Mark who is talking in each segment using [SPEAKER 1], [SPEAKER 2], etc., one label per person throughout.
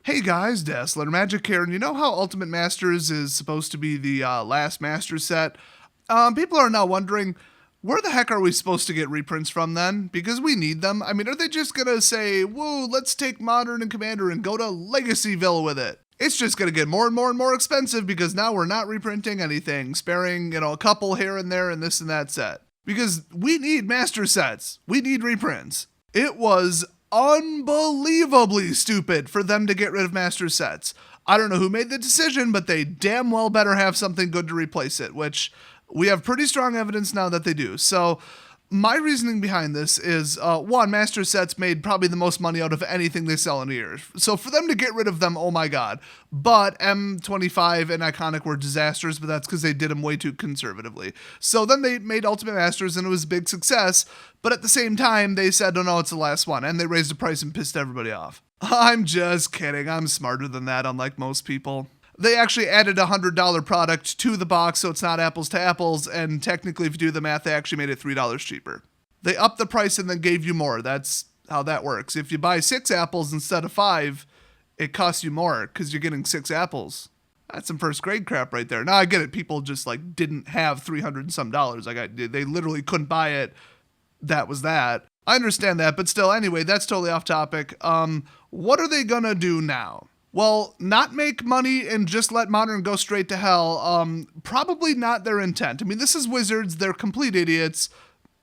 [SPEAKER 1] Hey guys, Dazzler Magic here, and you know how Ultimate Masters is supposed to be the last Master set? People are now wondering, where the heck are we supposed to get reprints from then? Because we need them. I mean, are they just gonna say, whoa, let's take Modern and Commander and go to Legacyville with it? It's just gonna get more and more and more expensive because now we're not reprinting anything, sparing, a couple here and there in this and that set. Because we need Master sets. We need reprints. It was unbelievably stupid for them to get rid of Master sets. I don't know who made the decision, but they damn well better have something good to replace it, which we have pretty strong evidence now that they do. So my reasoning behind this is, one, Master sets made probably the most money out of anything they sell in a year. So for them to get rid of them, oh my god. But M25 and Iconic were disasters, but that's because they did them way too conservatively. So then they made Ultimate Masters and it was a big success, but at the same time they said, oh no, it's the last one, and they raised the price and pissed everybody off. I'm just kidding, I'm smarter than that, unlike most people. They actually added a $100 product to the box, so it's not apples to apples, and technically, if you do the math, they actually made it $3 cheaper. They upped the price and then gave you more. That's how that works. If you buy 6 apples instead of 5, it costs you more because you're getting 6 apples. That's some first grade crap right there. Now, I get it. People just didn't have $300 and some. They literally couldn't buy it. That was that. I understand that, but still, anyway, that's totally off topic. What are they gonna do now? Well, not make money and just let Modern go straight to hell, probably not their intent. I mean, this is Wizards, they're complete idiots.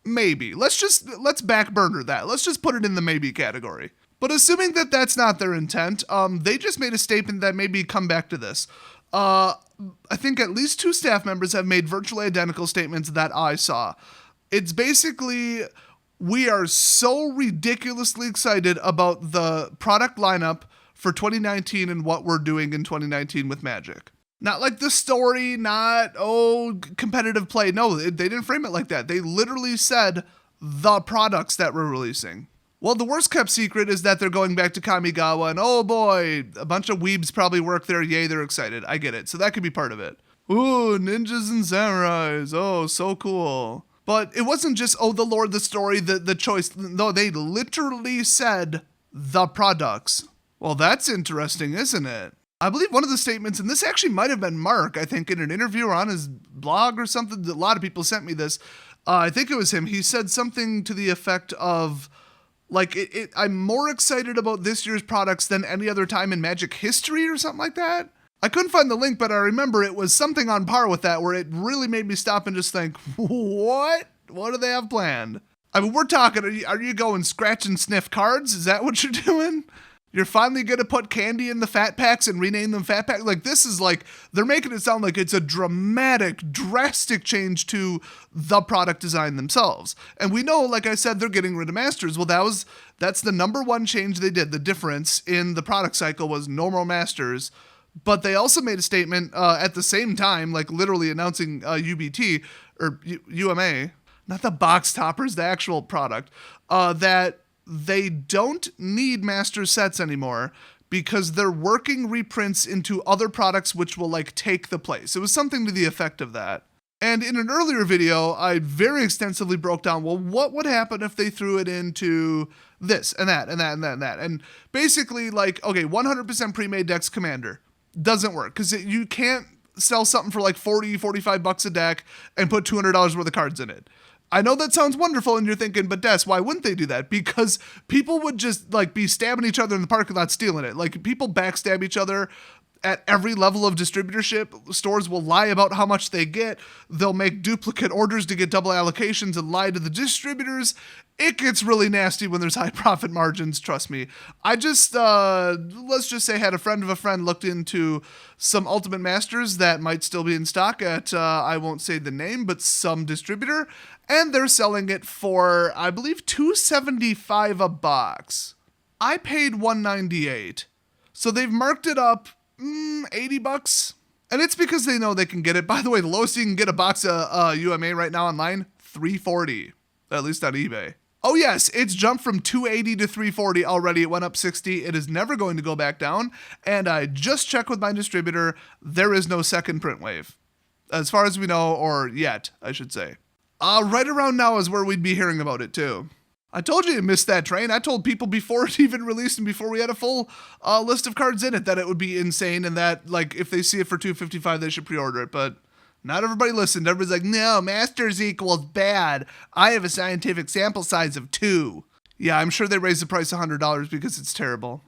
[SPEAKER 1] Maybe. Let's back burner that. Let's just put it in the maybe category. But assuming that that's not their intent, they just made a statement that maybe come back to this. I think at least 2 staff members have made virtually identical statements that I saw. It's basically, we are so ridiculously excited about the product lineup for 2019 and what we're doing in 2019 with Magic. Not like the story, not, competitive play. No, they didn't frame it like that. They literally said the products that we're releasing. Well, the worst kept secret is that they're going back to Kamigawa, and oh boy, a bunch of weebs probably work there. Yay, they're excited. I get it. So that could be part of it. Ooh, ninjas and samurais. Oh, so cool. But it wasn't just, the lore, the story, the choice. No, they literally said the products. Well, that's interesting, isn't it? I believe one of the statements, and this actually might have been Mark, I think, in an interview or on his blog or something. A lot of people sent me this. I think it was him. He said something to the effect of, I'm more excited about this year's products than any other time in Magic history or something like that. I couldn't find the link, but I remember it was something on par with that, where it really made me stop and just think, what? What do they have planned? I mean, we're talking, are you going scratch and sniff cards? Is that what you're doing? You're finally going to put candy in the fat packs and rename them fat packs? This is they're making it sound like it's a drastic change to the product design themselves. And we know, like I said, they're getting rid of Masters. Well, that's the number one change they did. The difference in the product cycle was no more Masters. But they also made a statement at the same time, literally announcing UBT, or UMA, not the box toppers, the actual product, that they don't need Master sets anymore because they're working reprints into other products which will take the place. It was something to the effect of that. And in an earlier video, I very extensively broke down, well, what would happen if they threw it into this and that and that and that and that. And basically 100% pre-made decks Commander doesn't work because you can't sell something for $40-45 a deck and put $200 worth of cards in it. I know that sounds wonderful, and you're thinking, but Des, why wouldn't they do that? Because people would just be stabbing each other in the parking lot stealing it. People backstab each other at every level of distributorship. Stores will lie about how much they get. They'll make duplicate orders to get double allocations and lie to the distributors. It gets really nasty when there's high profit margins, trust me. I just, let's just say, had a friend of a friend looked into some Ultimate Masters that might still be in stock at, I won't say the name, but some distributor, and they're selling it for, I believe, $275 a box. I paid $198, so they've marked it up $80, and it's because they know they can get it. By the way, the lowest you can get a box of UMA right now online, $340, at least on eBay. Oh yes, it's jumped from $280 to $340 already. It went up $60. It is never going to go back down. And I just checked with my distributor. There is no second print wave, as far as we know, or yet, I should say. Right around now is where we'd be hearing about it too. I told you to miss that train. I told people before it even released and before we had a full list of cards in it that it would be insane and that, like, if they see it for $255, they should pre-order it. But not everybody listened. Everybody's like, no, Masters equals bad. I have a scientific sample size of 2. Yeah, I'm sure they raised the price $100 because it's terrible.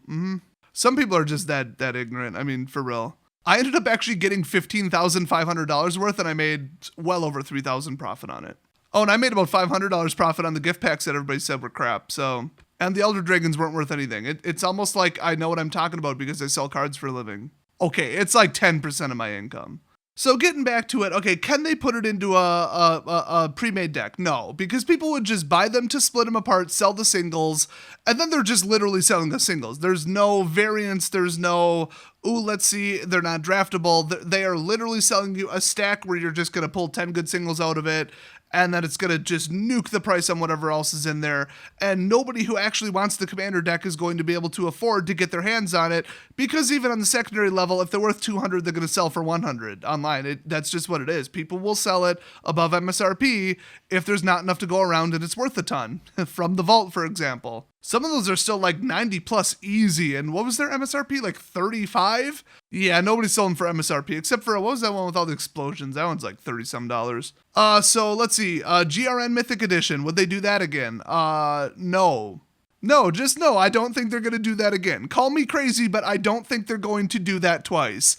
[SPEAKER 1] Some people are just that ignorant. I mean, for real. I ended up actually getting $15,500 worth, and I made well over $3,000 profit on it. Oh, and I made about $500 profit on the gift packs that everybody said were crap. So, and the Elder Dragons weren't worth anything. It's almost like I know what I'm talking about because I sell cards for a living. Okay, it's like 10% of my income. So getting back to it, okay, can they put it into a pre-made deck? No, because people would just buy them to split them apart, sell the singles, and then they're just literally selling the singles. There's no variance. There's no, ooh, let's see, they're not draftable. They are literally selling you a stack where you're just going to pull 10 good singles out of it, and then it's going to just nuke the price on whatever else is in there. And nobody who actually wants the Commander deck is going to be able to afford to get their hands on it, because even on the secondary level, if they're worth 200, they're going to sell for 100 online. That's just what it is. People will sell it above MSRP if there's not enough to go around and it's worth a ton. From the vault, for example. Some of those are still like 90 plus easy. And what was their MSRP? Like 35? Yeah, nobody's selling for MSRP except for, what was that one with all the explosions? That one's like $30-some. So let's see. GRN Mythic Edition. Would they do that again? No. No, just no. I don't think they're going to do that again. Call me crazy, but I don't think they're going to do that twice.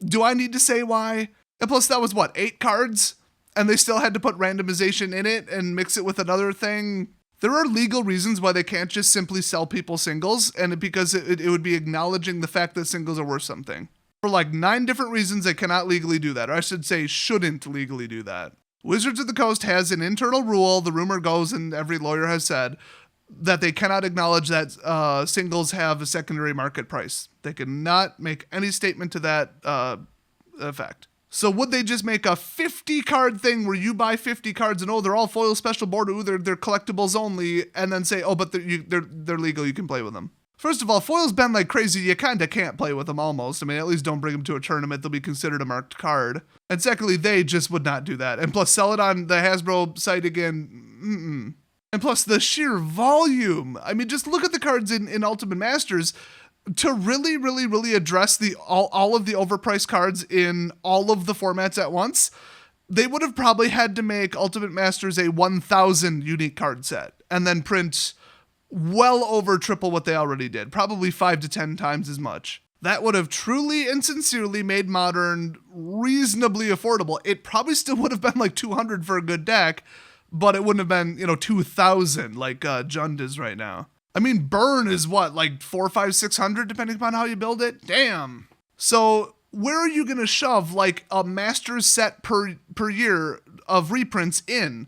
[SPEAKER 1] Do I need to say why? And plus, that was what, 8 cards? And they still had to put randomization in it and mix it with another thing. There are legal reasons why they can't just simply sell people singles, and because it would be acknowledging the fact that singles are worth something. For like 9 different reasons, they cannot legally do that, or I should say shouldn't legally do that. Wizards of the Coast has an internal rule, the rumor goes, and every lawyer has said, that they cannot acknowledge that singles have a secondary market price. They cannot make any statement to that effect. So would they just make a 50 card thing where you buy 50 cards and, oh, they're all foil special board, ooh, they're collectibles only, and then say, oh, but they're legal, you can play with them? First of all, foil's been like crazy, you kinda can't play with them almost. I mean, at least don't bring them to a tournament, they'll be considered a marked card. And secondly, they just would not do that. And plus, sell it on the Hasbro site again, And plus, the sheer volume. I mean, just look at the cards in Ultimate Masters. To really, really, really address all of the overpriced cards in all of the formats at once, they would have probably had to make Ultimate Masters a 1,000 unique card set and then print well over triple what they already did, probably 5 to 10 times as much. That would have truly and sincerely made Modern reasonably affordable. It probably still would have been like 200 for a good deck, but it wouldn't have been, 2,000 like Jund is right now. I mean, Burn is what, like 400, 500, 600, depending upon how you build it? Damn. So where are you going to shove like a Masters set per year of reprints in?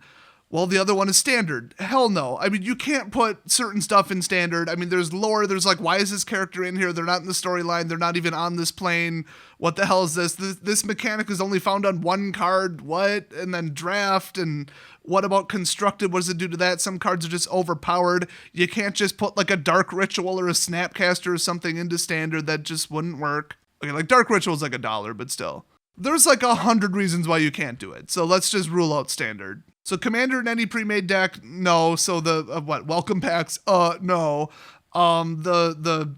[SPEAKER 1] Well, the other one is Standard. Hell no. I mean, you can't put certain stuff in Standard. I mean, there's lore. There's like, why is this character in here? They're not in the storyline. They're not even on this plane. What the hell is this? This mechanic is only found on one card. What? And then draft. And what about constructed? What does it do to that? Some cards are just overpowered. You can't just put like a Dark Ritual or a Snapcaster or something into Standard. That just wouldn't work. Okay, like Dark Ritual is like $1, but still. There's like 100 reasons why you can't do it. So let's just rule out Standard. So Commander in any pre-made deck, no. So the welcome packs, no. The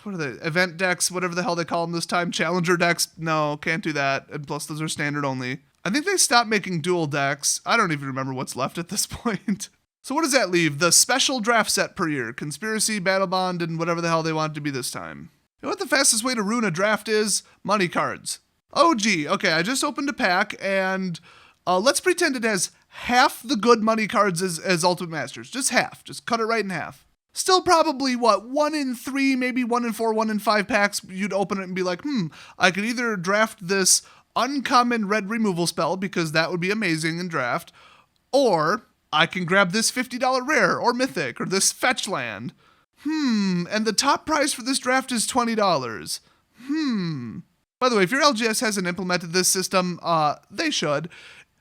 [SPEAKER 1] what are the event decks, whatever the hell they call them this time, challenger decks, no, can't do that. And plus those are standard only. I think they stopped making dual decks. I don't even remember what's left at this point. So what does that leave? The special draft set per year, Conspiracy, Battle Bond, and whatever the hell they want it to be this time. You know what the fastest way to ruin a draft is? Money cards. Oh gee, okay, I just opened a pack and let's pretend it has half the good money cards as Ultimate Masters. Just half. Just cut it right in half. Still probably, 1 in 3, maybe 1 in 4, 1 in 5 packs, you'd open it and be like, I could either draft this uncommon red removal spell, because that would be amazing in draft, or I can grab this $50 rare, or mythic, or this fetch land. And the top price for this draft is $20. By the way, if your LGS hasn't implemented this system, they should.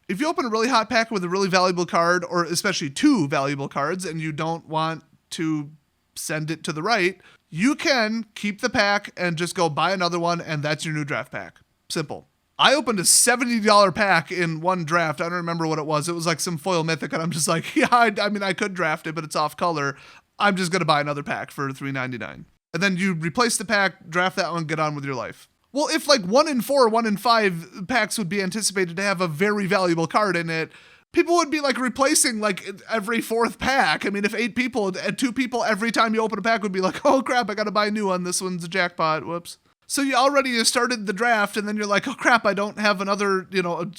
[SPEAKER 1] If you open a really hot pack with a really valuable card, or especially 2 valuable cards, and you don't want to send it to the right, you can keep the pack and just go buy another one, and that's your new draft pack. Simple. I opened a $70 pack in one draft. I don't remember what it was. It was like some foil mythic, and I'm just like, yeah, I mean, I could draft it, but it's off color. I'm just going to buy another pack for $3.99. And then you replace the pack, draft that one, get on with your life. Well, if like 1 in 4, 1 in 5 packs would be anticipated to have a very valuable card in it, people would be like replacing like every 4th pack. I mean, if 8 people and 2 people every time you open a pack would be like, oh crap, I got to buy a new one. This one's a jackpot. Whoops. So you already started the draft, and then you're like, oh crap, I don't have another,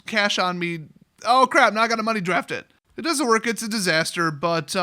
[SPEAKER 1] cash on me. Oh crap, now I got to money draft it. It doesn't work. It's a disaster, but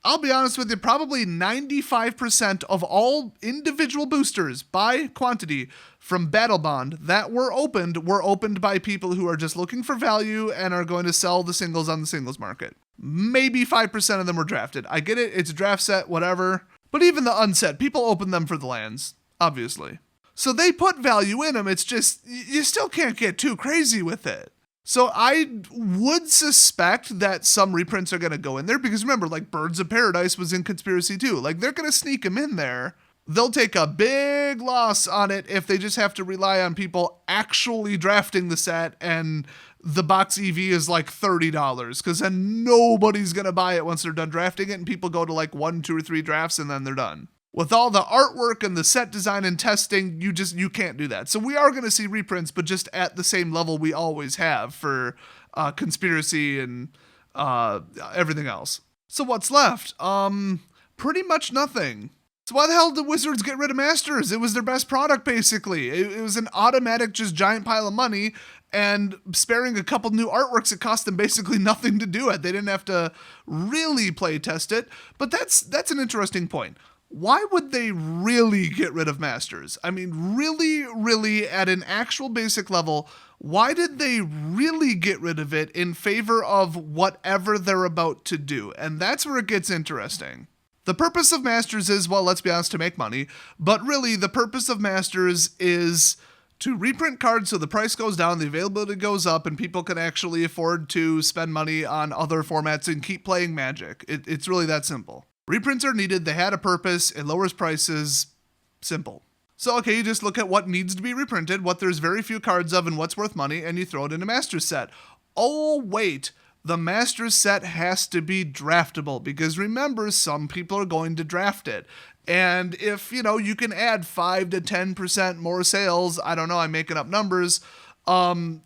[SPEAKER 1] I'll be honest with you, probably 95% of all individual boosters by quantity from Battle Bond that were opened by people who are just looking for value and are going to sell the singles on the singles market. Maybe 5% of them were drafted. I get it, it's a draft set, whatever. But even the unset, people open them for the lands, obviously. So they put value in them, it's just, you still can't get too crazy with it. So I would suspect that some reprints are going to go in there because remember, like Birds of Paradise was in Conspiracy too. Like they're going to sneak them in there. They'll take a big loss on it if they just have to rely on people actually drafting the set and the box EV is like $30 because then nobody's going to buy it once they're done drafting it and people go to like 1, 2, or 3 drafts and then they're done. With all the artwork and the set design and testing, you can't do that. So we are going to see reprints, but just at the same level we always have for Conspiracy and everything else. So what's left? Pretty much nothing. So why the hell did Wizards get rid of Masters? It was their best product, basically. It was an automatic, just giant pile of money, and sparing a couple new artworks, it cost them basically nothing to do it. They didn't have to really play test it, but that's an interesting point. Why would they really get rid of Masters? I mean, really, at an actual basic level, why did they really get rid of it in favor of whatever they're about to do? And that's where it gets interesting. The purpose of Masters is, well, let's be honest, to make money, but really the purpose of Masters is to reprint cards so the price goes down, the availability goes up, and people can actually afford to spend money on other formats and keep playing Magic. It's really that simple. Reprints are needed, they had a purpose, it lowers prices, simple. So okay, you just look at what needs to be reprinted, what there's very few cards of and what's worth money, and you throw it in a Masters set. Oh wait, the Masters set has to be draftable, because remember, some people are going to draft it. And if, you can add 5 to 10% more sales, I don't know, I'm making up numbers, to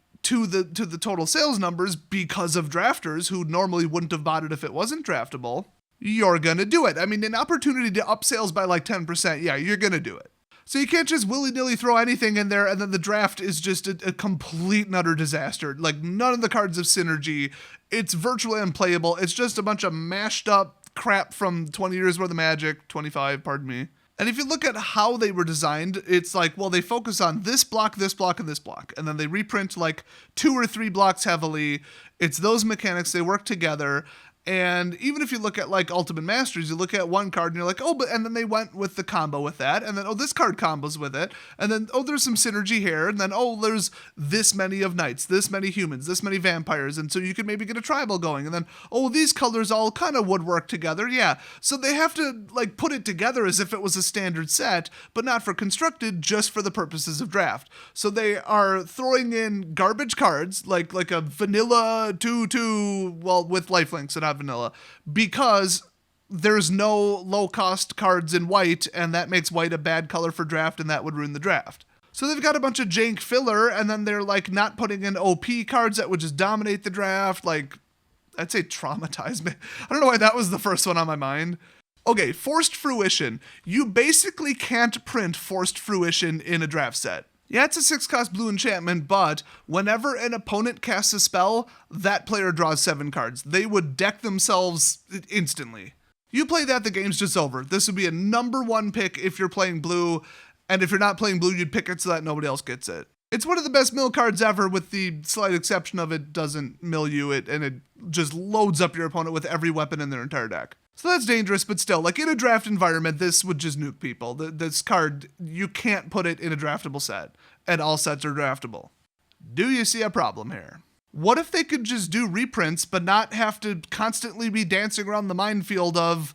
[SPEAKER 1] the total sales numbers because of drafters who normally wouldn't have bought it if it wasn't draftable, you're going to do it. I mean, an opportunity to up sales by like 10%, yeah, you're going to do it. So you can't just willy-nilly throw anything in there and then the draft is just a complete and utter disaster. Like, none of the cards have synergy. It's virtually unplayable. It's just a bunch of mashed up crap from 20 years worth of Magic, 25, pardon me. And if you look at how they were designed, it's like, well, they focus on this block, and this block. And then they reprint like 2 or 3 blocks heavily. It's those mechanics, they work together. And even if you look at like Ultimate Masters, you look at one card and you're like, oh, but and then they went with the combo with that. And then, oh, this card combos with it. And then, oh, there's some synergy here. And then, oh, there's this many of knights, this many humans, this many vampires. And so you could maybe get a tribal going. And then, oh, these colors all kind of would work together. Yeah. So they have to like put it together as if it was a standard set, but not for constructed, just for the purposes of draft. So they are throwing in garbage cards, like a vanilla 2/2, well, with lifelinks and not vanilla, because there's no low-cost cards in white, and that makes white a bad color for draft, and that would ruin the draft. So they've got a bunch of jank filler, and then they're like not putting in OP cards that would just dominate the draft, like, I'd say traumatize me. I don't know why that was the first one on my mind. Okay, Forced Fruition. You basically can't print Forced Fruition in a draft set. Yeah, it's a 6-cost blue enchantment, but whenever an opponent casts a spell, that player draws 7 cards. They would deck themselves instantly. You play that, the game's just over. This would be a number 1 pick if you're playing blue, and if you're not playing blue, you'd pick it so that nobody else gets it. It's one of the best mill cards ever, with the slight exception of it doesn't mill you, and it just loads up your opponent with every weapon in their entire deck. So that's dangerous, but still, like in a draft environment, this would just nuke people. This card, you can't put it in a draftable set, and all sets are draftable. Do you see a problem here? What if they could just do reprints, but not have to constantly be dancing around the minefield of,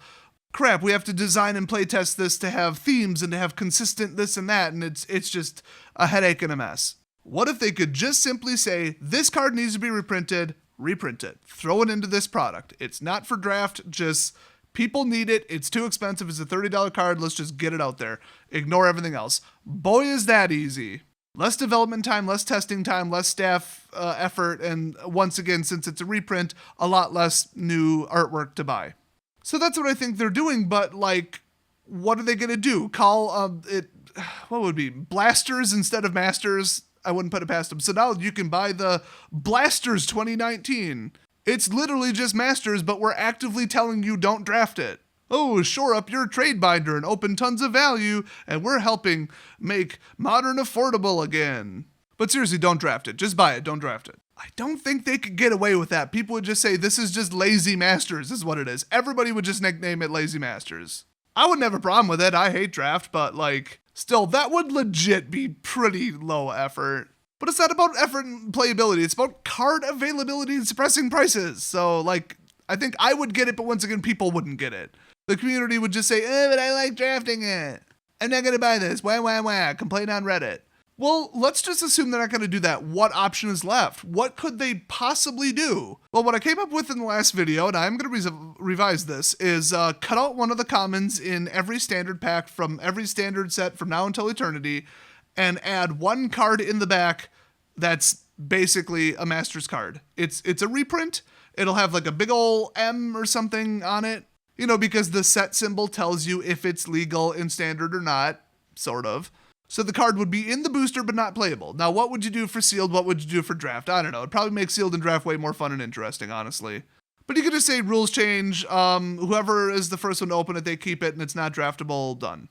[SPEAKER 1] crap, we have to design and playtest this to have themes and to have consistent this and that, and it's just a headache and a mess. What if they could just simply say, this card needs to be reprinted, reprint it. Throw it into this product. It's not for draft, just people need it. It's too expensive. It's a $30 card. Let's just get it out there. Ignore everything else. Boy, is that easy. Less development time, less testing time, less staff effort, and once again, since it's a reprint, a lot less new artwork to buy. So that's what I think they're doing, but like, what are they going to do? Call it, what would it be, Blasters instead of Masters? I wouldn't put it past them. So now you can buy the Blasters 2019. It's literally just Masters, but we're actively telling you don't draft it. Oh, shore up your trade binder and open tons of value, and we're helping make Modern affordable again. But seriously, don't draft it. Just buy it. Don't draft it. I don't think they could get away with that. People would just say, this is just Lazy Masters is what it is. Everybody would just nickname it Lazy Masters. I wouldn't have a problem with it. I hate draft, but like, still, that would legit be pretty low effort. But it's not about effort and playability. It's about card availability and suppressing prices. So like, I think I would get it, but once again, people wouldn't get it. The community would just say, but I like drafting it. I'm not going to buy this. Wah. Complain on Reddit. Well, let's just assume they're not going to do that. What option is left? What could they possibly do? Well, what I came up with in the last video, and I'm going to revise this, is cut out one of the commons in every standard pack from every standard set from now until eternity, and add one card in the back that's basically a Masters card. It's a reprint. It'll have like a big ol' M or something on it. You know, because the set symbol tells you if it's legal in standard or not, sort of. So the card would be in the booster but not playable. Now, what would you do for sealed? What would you do for draft? I don't know. It'd probably make sealed and draft way more fun and interesting, honestly. But you could just say rules change. Whoever is the first one to open it, they keep it, and it's not draftable, done.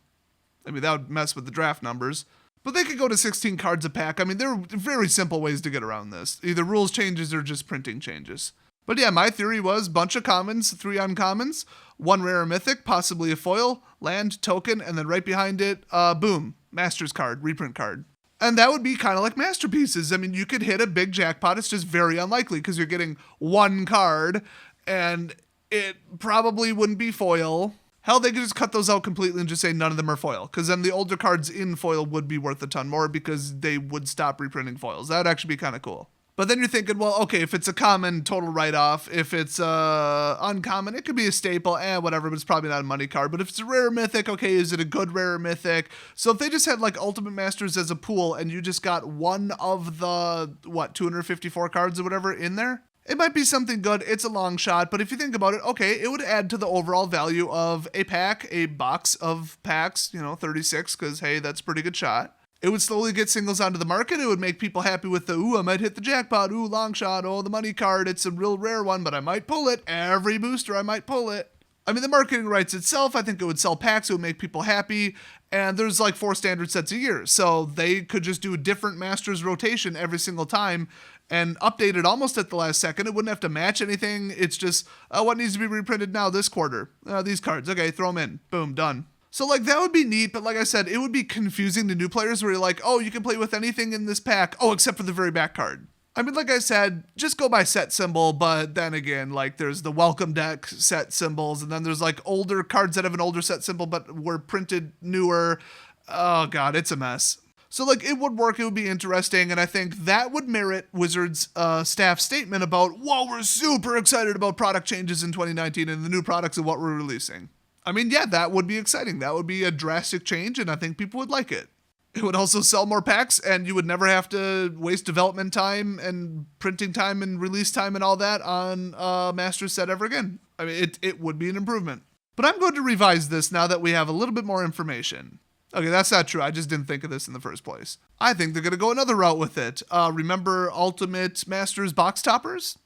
[SPEAKER 1] I mean, that would mess with the draft numbers. But they could go to 16 cards a pack. I mean, there are very simple ways to get around this. Either rules changes or just printing changes. But yeah, my theory was bunch of commons, 3 uncommons, 1 rare or mythic, possibly a foil, land, token, and then right behind it, boom, Masters card, reprint card. And that would be kind of like Masterpieces. I mean, you could hit a big jackpot. It's just very unlikely because you're getting 1 card and it probably wouldn't be foil. Hell, they could just cut those out completely and just say none of them are foil, because then the older cards in foil would be worth a ton more because they would stop reprinting foils. That would actually be kind of cool. But then you're thinking, well, okay, if it's a common, total write-off. If it's uncommon, it could be a staple, whatever, but it's probably not a money card. But if it's a rare mythic, okay, is it a good rare mythic? So if they just had like Ultimate Masters as a pool and you just got one of the, 254 cards or whatever in there, it might be something good. It's a long shot, but if you think about it, okay, it would add to the overall value of a pack, a box of packs, 36, because hey, that's a pretty good shot. It would slowly get singles onto the market. It would make people happy with the, I might hit the jackpot. Long shot. The money card. It's a real rare one, but I might pull it. Every booster, I might pull it. I mean, the marketing writes itself. I think it would sell packs. It would make people happy. And there's like 4 standard sets a year. So they could just do a different Masters rotation every single time and update it almost at the last second. It wouldn't have to match anything. It's just, what needs to be reprinted now this quarter? These cards. Okay, throw them in. Boom, done. So, like, that would be neat, but like I said, it would be confusing to new players where you're like, you can play with anything in this pack. Except for the very back card. I mean, like I said, just go by set symbol, but then again, like, there's the welcome deck set symbols, and then there's, like, older cards that have an older set symbol but were printed newer. Oh, God, it's a mess. So, like, it would work, it would be interesting, and I think that would merit Wizards' staff statement about, we're super excited about product changes in 2019 and the new products and what we're releasing. I mean, yeah, that would be exciting. That would be a drastic change, and I think people would like it. It would also sell more packs, and you would never have to waste development time and printing time and release time and all that on a Masters set ever again. I mean, it would be an improvement. But I'm going to revise this now that we have a little bit more information. Okay, that's not true. I just didn't think of this in the first place. I think they're going to go another route with it. Remember Ultimate Masters box toppers?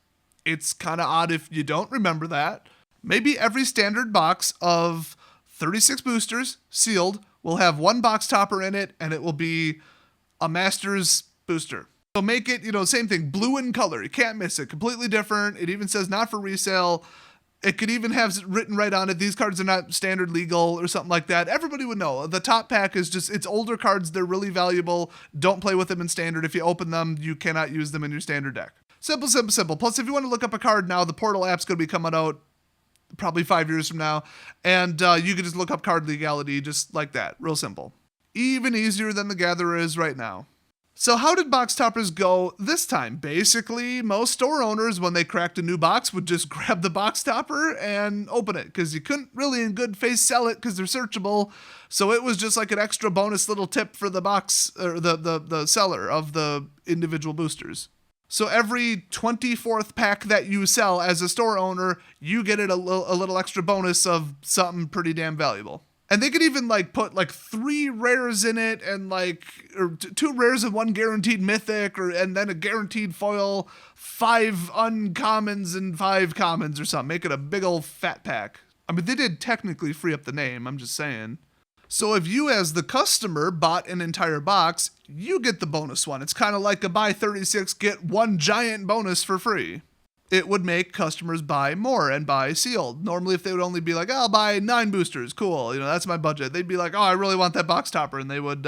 [SPEAKER 1] It's kind of odd if you don't remember that. Maybe every standard box of 36 boosters, sealed, will have 1 box topper in it, and it will be a Masters booster. So make it, same thing, blue in color. You can't miss it. Completely different. It even says not for resale. It could even have written right on it, these cards are not standard legal or something like that. Everybody would know. The top pack is just, it's older cards. They're really valuable. Don't play with them in standard. If you open them, you cannot use them in your standard deck. Simple, simple, simple. Plus, if you want to look up a card now, the Portal app's going to be coming out probably 5 years from now, and you can just look up card legality just like that. Real simple. Even easier than the Gatherer is right now. So how did box toppers go this time? Basically, most store owners, when they cracked a new box, would just grab the box topper and open it, because you couldn't really in good faith sell it because they're searchable. So it was just like an extra bonus little tip for the box, or the seller of the individual boosters. So every 24th pack that you sell as a store owner, you get a little extra bonus of something pretty damn valuable. And they could even like put like 3 rares in it, and like, or 2 rares and 1 guaranteed mythic, and then a guaranteed foil, 5 uncommons and 5 commons or something. Make it a big old fat pack. I mean, they did technically free up the name, I'm just saying. So if you as the customer bought an entire box, you get the bonus one. It's kind of like a buy 36, get 1 giant bonus for free. It would make customers buy more and buy sealed. Normally, if they would only be like, I'll buy 9 boosters, cool, that's my budget. They'd be like, oh, I really want that box topper, and they would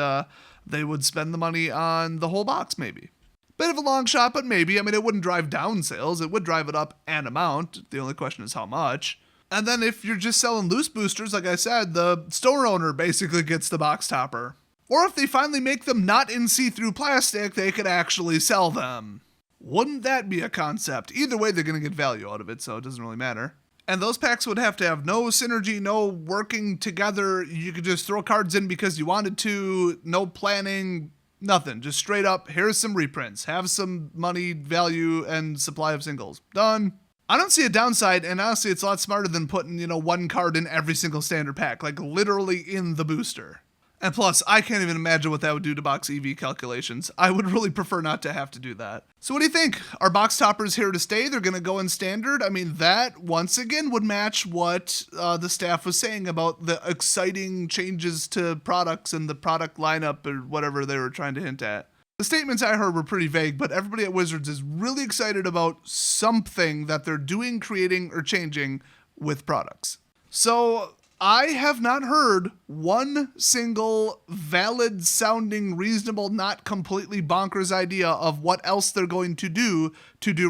[SPEAKER 1] spend the money on the whole box, maybe. Bit of a long shot, but maybe. I mean, it wouldn't drive down sales. It would drive it up an amount. The only question is how much. And then if you're just selling loose boosters, like I said, the store owner basically gets the box topper. Or if they finally make them not in see-through plastic, they could actually sell them. Wouldn't that be a concept? Either way, they're going to get value out of it, so it doesn't really matter. And those packs would have to have no synergy, no working together. You could just throw cards in because you wanted to, no planning, nothing. Just straight up, here's some reprints. Have some money, value, and supply of singles. Done. I don't see a downside, and honestly, it's a lot smarter than putting, 1 card in every single standard pack, like literally in the booster. And plus, I can't even imagine what that would do to box EV calculations. I would really prefer not to have to do that. So what do you think? Are box toppers here to stay? They're going to go in standard? I mean, that, once again, would match what the staff was saying about the exciting changes to products and the product lineup or whatever they were trying to hint at. The statements I heard were pretty vague, but everybody at Wizards is really excited about something that they're doing, creating, or changing with products. So I have not heard one single valid sounding, reasonable, not completely bonkers idea of what else they're going to do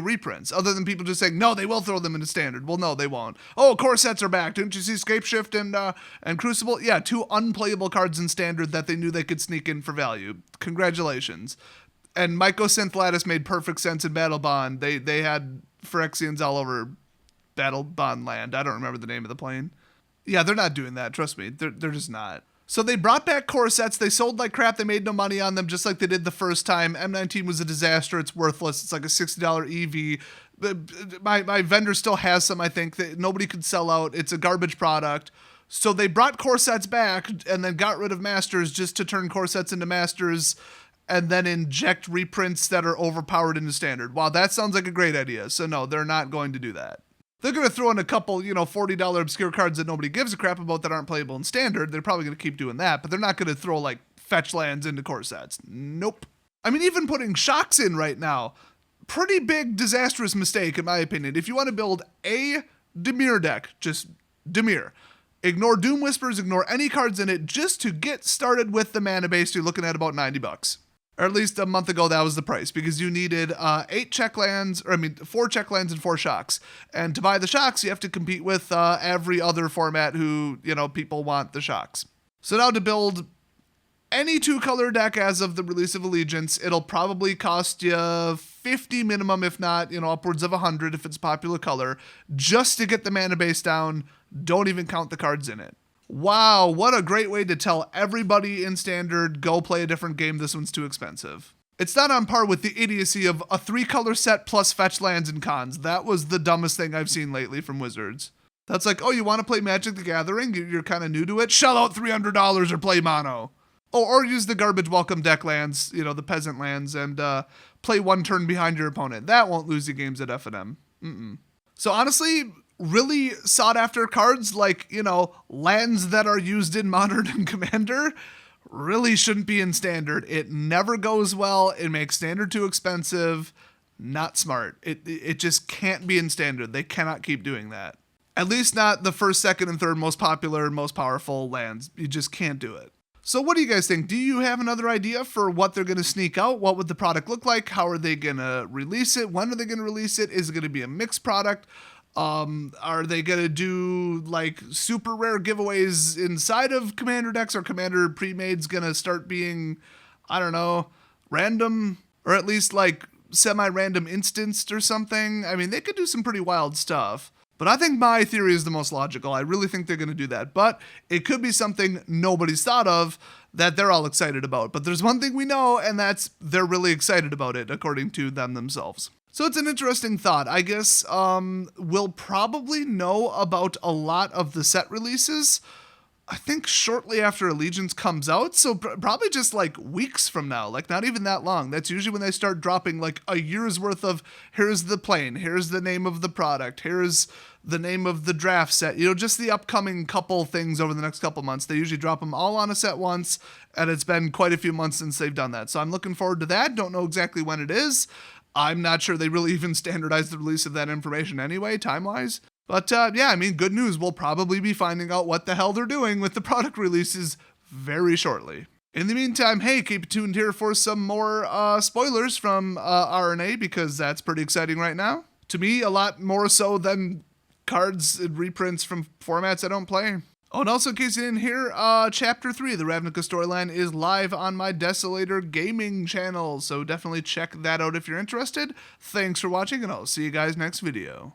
[SPEAKER 1] reprints, other than people just saying, no, they will throw them into standard. Well, no, they won't. Oh, core sets are back. Didn't you see Scapeshift and Crucible? Yeah, 2 unplayable cards in standard that they knew they could sneak in for value. Congratulations. And Mycosynth Lattice made perfect sense in Battle Bond. They had Phyrexians all over Battle Bond land. I don't remember the name of the plane. Yeah, they're not doing that. Trust me. They're just not. So they brought back core sets. They sold like crap. They made no money on them, just like they did the first time. M19 was a disaster. It's worthless. It's like a $60 EV. My vendor still has some, I think, that nobody could sell out. It's a garbage product. So they brought core sets back and then got rid of masters just to turn core sets into masters and then inject reprints that are overpowered into standard. Wow, that sounds like a great idea. So no, they're not going to do that. They're going to throw in a couple, $40 obscure cards that nobody gives a crap about that aren't playable in standard. They're probably going to keep doing that, but they're not going to throw like fetch lands into core sets. Nope. I mean, even putting shocks in right now, pretty big disastrous mistake in my opinion. If you want to build a Demurrer deck, just Demurrer. Ignore Doom Whispers, ignore any cards in it, just to get started with the mana base, you're looking at about $90. Or at least a month ago, that was the price, because you needed 4 check lands and 4 shocks. And to buy the shocks, you have to compete with every other format who, people want the shocks. So now to build any 2-color deck as of the release of Allegiance, it'll probably cost you 50 minimum, if not, upwards of 100 if it's a popular color, just to get the mana base down. Don't even count the cards in it. Wow, what a great way to tell everybody in standard, go play a different game, this one's too expensive. It's not on par with the idiocy of a 3-color set plus fetch lands and cons. That was the dumbest thing I've seen lately from Wizards. That's like, oh, you want to play Magic the Gathering? You're kind of new to it? Shell out $300 or play mono. Oh, or use the garbage welcome deck lands, the peasant lands, and play 1 turn behind your opponent. That won't lose you games at F&M. So honestly, really sought after cards like, lands that are used in Modern and Commander really shouldn't be in standard. It never goes well. It makes standard too expensive. Not smart. It just can't be in standard. They cannot keep doing that. At least not the first, second, and third most popular, most powerful lands. You just can't do it. So what do you guys think? Do you have another idea for what they're going to sneak out? What would the product look like? How are they going to release it? When are they going to release it? Is it going to be a mixed product? Are they going to do like super rare giveaways inside of Commander decks, or Commander pre-made's going to start being, I don't know, random, or at least like semi-random instanced or something. I mean, they could do some pretty wild stuff. But I think my theory is the most logical. I really think they're going to do that. But it could be something nobody's thought of that they're all excited about. But there's one thing we know, and that's they're really excited about it, according to them themselves. So it's an interesting thought. I guess we'll probably know about a lot of the set releases, I think shortly after Allegiance comes out, so probably just like weeks from now, like not even that long. That's usually when they start dropping like a year's worth of, here's the plane, here's the name of the product, here's the name of the draft set, just the upcoming couple things over the next couple months. They usually drop them all on a set once, and it's been quite a few months since they've done that. So I'm looking forward to that. Don't know exactly when it is. I'm not sure they really even standardized the release of that information anyway, time-wise. But yeah, I mean, good news. We'll probably be finding out what the hell they're doing with the product releases very shortly. In the meantime, hey, keep tuned here for some more spoilers from RNA, because that's pretty exciting right now. To me, a lot more so than cards and reprints from formats I don't play. Oh, and also in case you didn't hear, Chapter 3 of the Ravnica storyline is live on my Desolator Gaming channel, so definitely check that out if you're interested. Thanks for watching, and I'll see you guys next video.